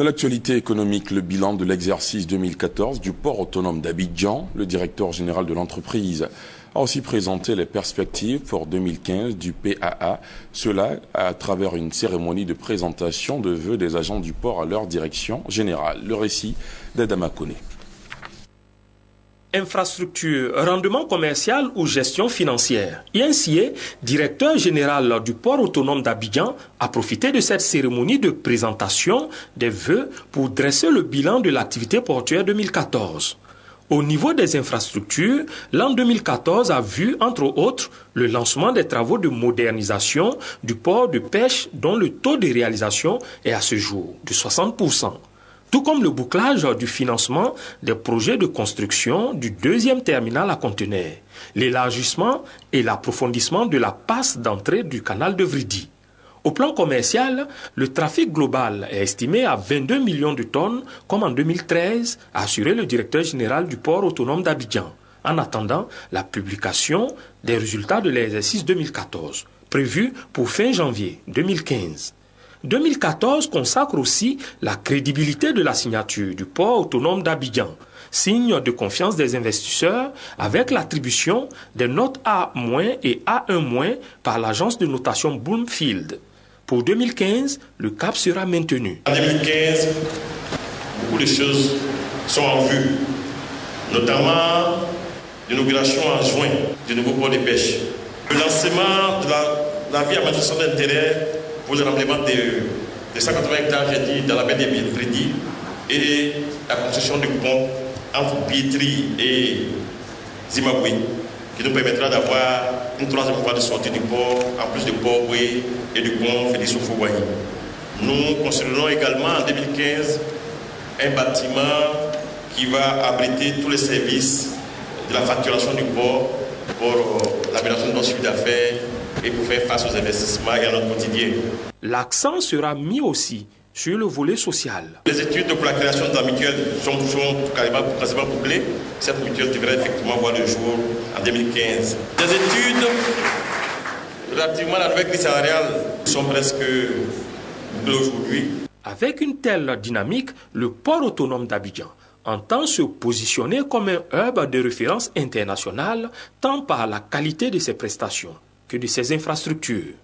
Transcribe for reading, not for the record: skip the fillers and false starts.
Dans l'actualité économique, le bilan de l'exercice 2014 du port autonome d'Abidjan, le directeur général de l'entreprise a aussi présenté les perspectives pour 2015 du PAA, cela à travers une cérémonie de présentation de vœux des agents du port à leur direction générale. Le récit d'Adama Koné. Infrastructure, rendement commercial ou gestion financière. Yansié, directeur général du port autonome d'Abidjan, a profité de cette cérémonie de présentation des vœux pour dresser le bilan de l'activité portuaire 2014. Au niveau des infrastructures, l'an 2014 a vu, entre autres, le lancement des travaux de modernisation du port de pêche dont le taux de réalisation est à ce jour de 60%. Tout comme le bouclage du financement des projets de construction du deuxième terminal à conteneurs, l'élargissement et l'approfondissement de la passe d'entrée du canal de Vridi. Au plan commercial, le trafic global est estimé à 22 millions de tonnes, comme en 2013, a assuré le directeur général du port autonome d'Abidjan, en attendant la publication des résultats de l'exercice 2014, prévu pour fin janvier 2015. 2014 consacre aussi la crédibilité de la signature du port autonome d'Abidjan, signe de confiance des investisseurs avec l'attribution des notes A- et A1- par l'agence de notation Bloomfield. Pour 2015, le cap sera maintenu. En 2015, beaucoup de choses sont en vue, notamment l'inauguration en juin du nouveau port de pêche, le lancement de la vie à manifestation d'intérêt pour le remplacement de 180 hectares dans la baie de Vridi et la construction du pont entre Bietri et Zimbabwe qui nous permettra d'avoir une troisième voie de sortie du port en plus du port Boué et du pont Félix Houphouët-Boigny. Nous construirons également en 2015 un bâtiment qui va abriter tous les services de la facturation du port pour l'amélioration de notre chiffre d'affaires et pour faire face aux investissements et à notre quotidien. L'accent sera mis aussi sur le volet social. Les études pour la création de la mutuelle sont quasiment bouclées. Cette mutuelle devrait effectivement voir le jour en 2015. Les études relativement à la nouvelle crise salariale sont presque bouclées aujourd'hui. Avec une telle dynamique, le port autonome d'Abidjan entend se positionner comme un hub de référence internationale tant par la qualité de ses prestations que de ses infrastructures.